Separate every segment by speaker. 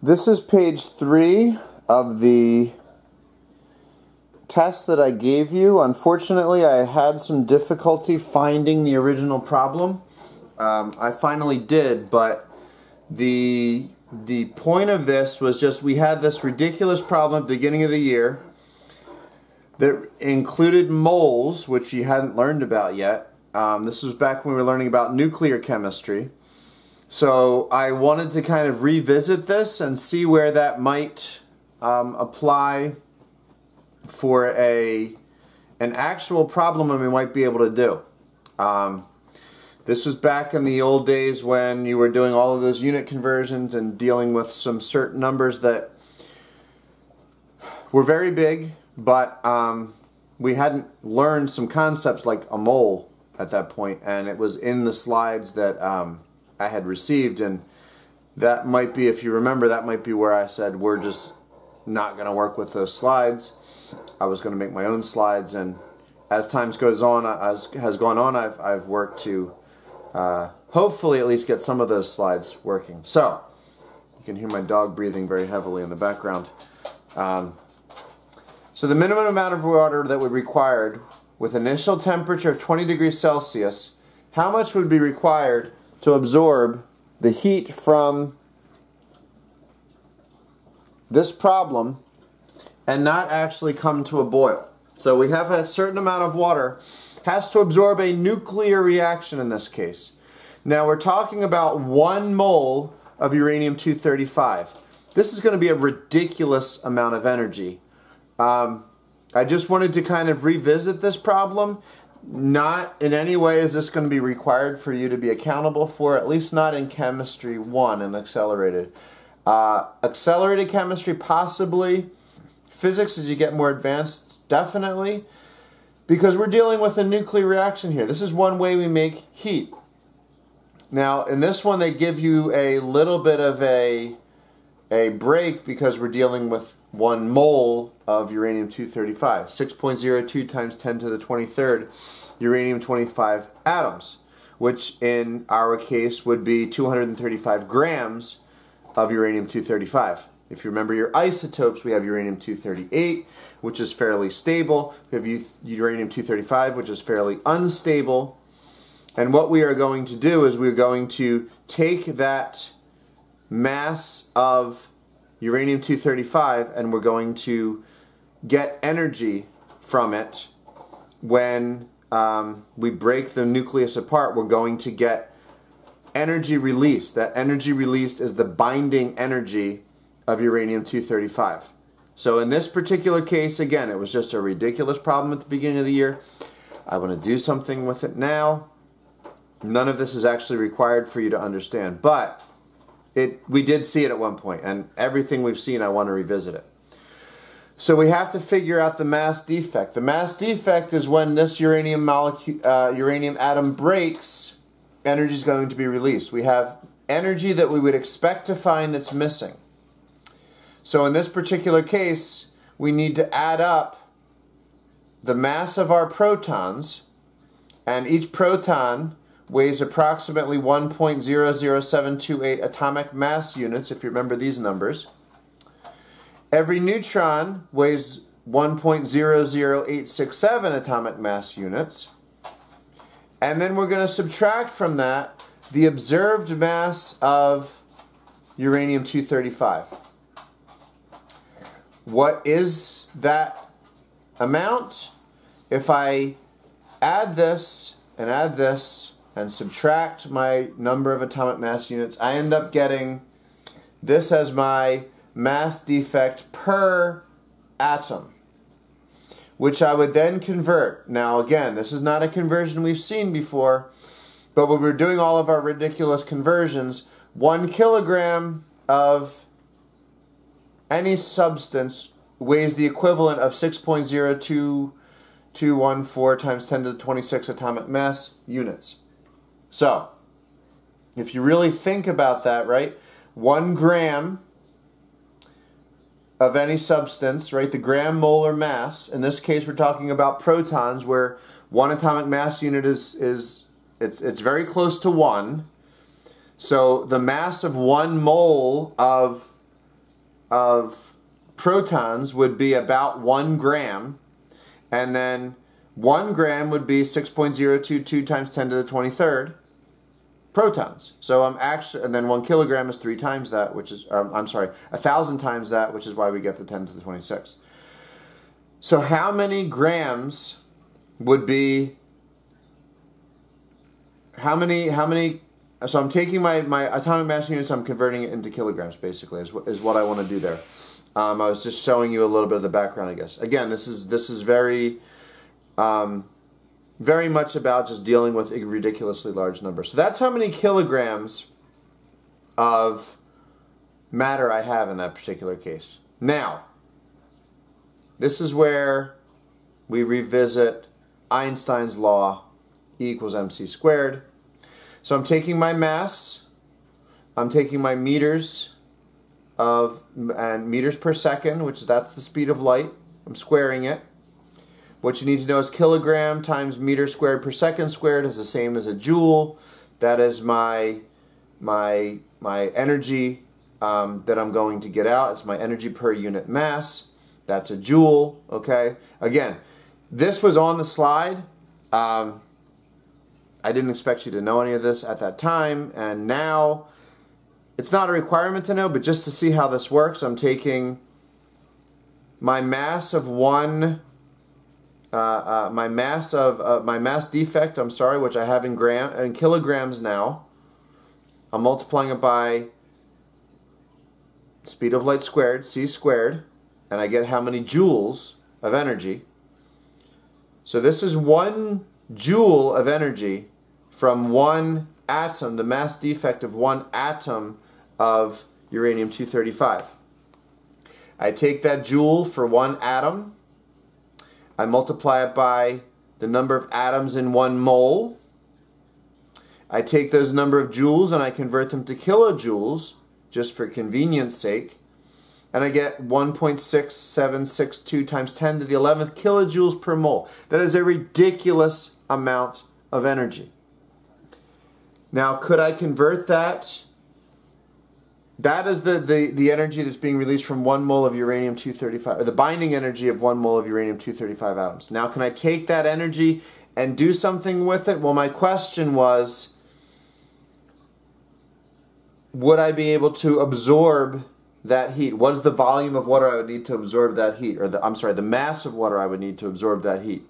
Speaker 1: This is page 3 of the test that I gave you. Unfortunately, I had some difficulty finding the original problem. I finally did, but the point of this was just we had this ridiculous problem at the beginning of the year that included moles, which you hadn't learned about yet. This was back when we were learning about nuclear chemistry. So I wanted to kind of revisit this and see where that might apply for an actual problem that we might be able to do. This was back in the old days when you were doing all of those unit conversions and dealing with some certain numbers that were very big, but we hadn't learned some concepts like a mole at that point, and it was in the slides that I had received, and that might be, if you remember, that might be where I said we're just not going to work with those slides. I was going to make my own slides, and as time goes on, has gone on, I've worked to hopefully at least get some of those slides working. So you can hear my dog breathing very heavily in the background. So the minimum amount of water that would be required with initial temperature of 20 degrees Celsius, how much would be required to absorb the heat from this problem and not actually come to a boil? So we have a certain amount of water, has to absorb a nuclear reaction in this case. Now we're talking about 1 mole of uranium-235. This is going to be a ridiculous amount of energy. I just wanted to kind of revisit this problem. Not in any way is this going to be required for you to be accountable for, at least not in Chemistry 1 and Accelerated. Accelerated Chemistry possibly. Physics as you get more advanced, definitely. Because we're dealing with a nuclear reaction here. This is one way we make heat. Now in this one they give you a little bit of a break because we're dealing with 1 mole of uranium-235, 6.02 times 10 to the 23rd uranium-25 atoms, which in our case would be 235 grams of uranium-235. If you remember your isotopes, we have uranium-238, which is fairly stable. We have uranium-235, which is fairly unstable. And what we are going to do is we're going to take that mass of uranium-235 and we're going to get energy from it. When we break the nucleus apart, we're going to get energy released. That energy released is the binding energy of uranium-235. So in this particular case, again, it was just a ridiculous problem at the beginning of the year. I want to do something with it now. None of this is actually required for you to understand, but we did see it at one point, and everything we've seen, I want to revisit it. So we have to figure out the mass defect. The mass defect is when this uranium atom breaks, energy is going to be released. We have energy that we would expect to find that's missing. So in this particular case, we need to add up the mass of our protons, and each proton weighs approximately 1.00728 atomic mass units, if you remember these numbers. Every neutron weighs 1.00867 atomic mass units. And then we're going to subtract from that the observed mass of uranium-235. What is that amount? If I add this and subtract my number of atomic mass units, I end up getting this as my mass defect per atom, which I would then convert. Now again, this is not a conversion we've seen before, but when we're doing all of our ridiculous conversions, 1 kilogram of any substance weighs the equivalent of 6.02214 times 10 to the 26 atomic mass units. So, if you really think about that, right, 1 gram of any substance, right, the gram molar mass, in this case we're talking about protons where 1 atomic mass unit it's very close to 1. So the mass of 1 mole of of protons would be about 1 gram, and then 1 gram would be 6.022 times 10 to the 23rd protons. So I'm actually, and then 1 kilogram is 3 times that, which is, I'm sorry, 1,000 times that, which is why we get the 10 to the 26. So how many grams would be, how many, so I'm taking my atomic mass units, I'm converting it into kilograms, basically, is what I want to do there. I was just showing you a little bit of the background, I guess. Again, this is very, very much about just dealing with a ridiculously large number. So that's how many kilograms of matter I have in that particular case. Now, this is where we revisit Einstein's law, E equals mc squared. So I'm taking my mass, I'm taking my meters and meters per second, that's the speed of light. I'm squaring it. What you need to know is kilogram times meter squared per second squared is the same as a joule. That is my energy that I'm going to get out. It's my energy per unit mass. That's a joule. Okay. Again, this was on the slide. I didn't expect you to know any of this at that time, and now it's not a requirement to know, but just to see how this works, I'm taking my mass of my mass defect, I'm sorry, which I have in kilograms now. I'm multiplying it by speed of light squared, c squared, and I get how many joules of energy. So this is 1 joule of energy from 1 atom, the mass defect of 1 atom of uranium-235. I take that joule for 1 atom, I multiply it by the number of atoms in 1 mole. I take those number of joules and I convert them to kilojoules, just for convenience sake, and I get 1.6762 times 10 to the 11th kilojoules per mole. That is a ridiculous amount of energy. Now, could I convert that? That is the energy that's being released from 1 mole of uranium-235, or the binding energy of 1 mole of uranium-235 atoms. Now, can I take that energy and do something with it? Well, my question was, would I be able to absorb that heat? What is the volume of water I would need to absorb that heat? Or the mass of water I would need to absorb that heat.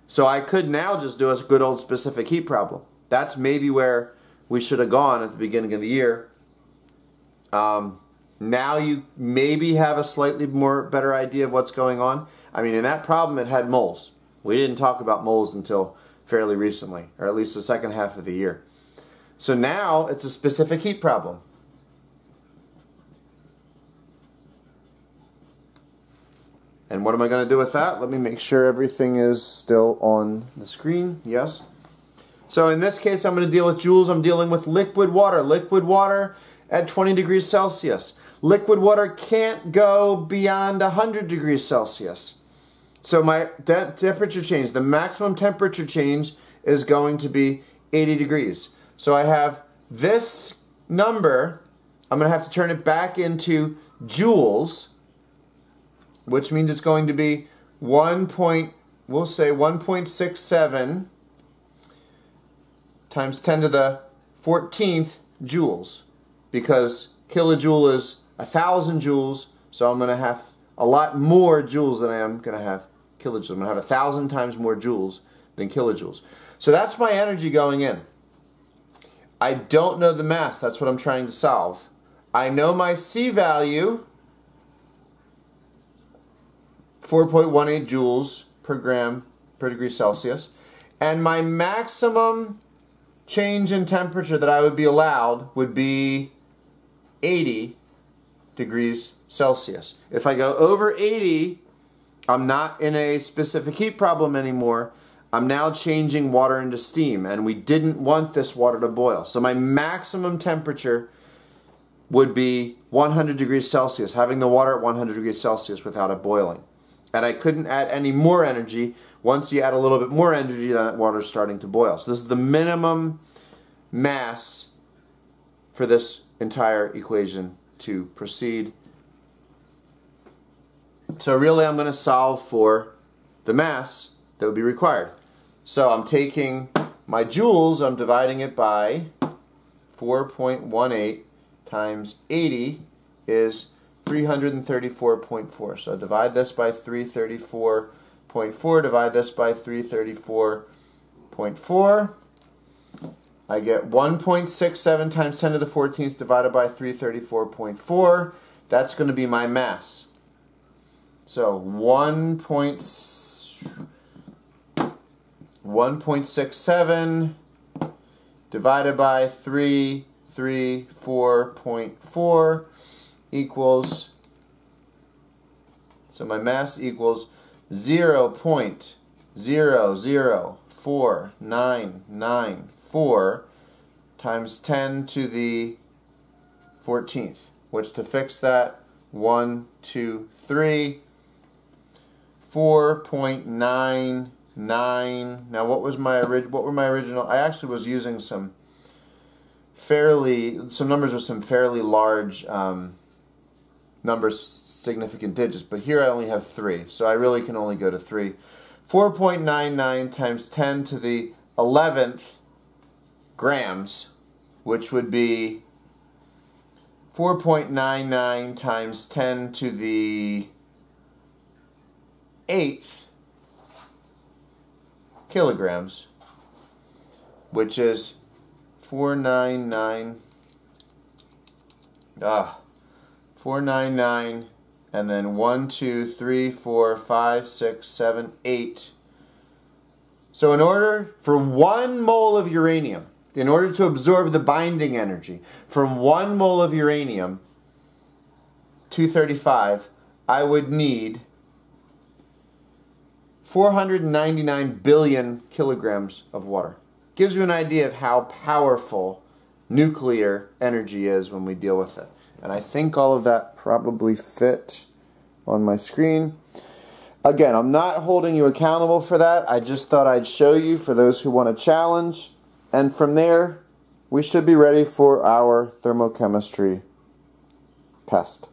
Speaker 1: So I could now just do a good old specific heat problem. That's maybe where we should have gone at the beginning of the year. Now you maybe have a slightly better idea of what's going on. I mean, in that problem it had moles. We didn't talk about moles until fairly recently, or at least the second half of the year. So now it's a specific heat problem. And what am I going to do with that? Let me make sure everything is still on the screen. Yes. So in this case, I'm going to deal with joules. I'm dealing with liquid water. Liquid water at 20 degrees Celsius. Liquid water can't go beyond 100 degrees Celsius. So my temperature change, the maximum temperature change is going to be 80 degrees. So I have this number, I'm going to have to turn it back into joules, which means it's going to be we'll say 1.67 times 10 to the 14th joules, because kilojoule is 1,000 joules, so I'm going to have a lot more joules than I am going to have kilojoules. I'm going to have 1,000 times more joules than kilojoules. So that's my energy going in. I don't know the mass. That's what I'm trying to solve. I know my C value, 4.18 joules per gram per degree Celsius, and my maximum change in temperature that I would be allowed would be 80 degrees Celsius. If I go over 80, I'm not in a specific heat problem anymore. I'm now changing water into steam, and we didn't want this water to boil. So my maximum temperature would be 100 degrees Celsius, having the water at 100 degrees Celsius without it boiling. And I couldn't add any more energy. Once you add a little bit more energy, then that water's starting to boil. So this is the minimum mass for this entire equation to proceed So really I'm going to solve for the mass that would be required. So I'm taking my joules, I'm dividing it by 4.18 times 80 is 334.4. So divide this by 334.4, divide this by 334.4. I get 1.67 times 10 to the 14th divided by 334.4. That's going to be my mass. So 1.67 divided by 334.4 equals, so my mass equals 0.004994 times 10 to the 14th, which to fix that, 1, 2, 3, 4.99. Now what were my original? I actually was using some numbers with some fairly large numbers, significant digits, but here I only have 3, so I really can only go to 3. 4.99 times 10 to the 11th grams, which would be 4.99 times 10 to the 8th kilograms, which is 499, and then 1, 2, 3, 4, 5, 6, 7, 8. So in order for 1 mole of uranium, in order to absorb the binding energy from 1 mole of uranium, 235, I would need 499 billion kilograms of water. Gives you an idea of how powerful nuclear energy is when we deal with it. And I think all of that probably fit on my screen. Again, I'm not holding you accountable for that. I just thought I'd show you for those who want a challenge. And from there, we should be ready for our thermochemistry test.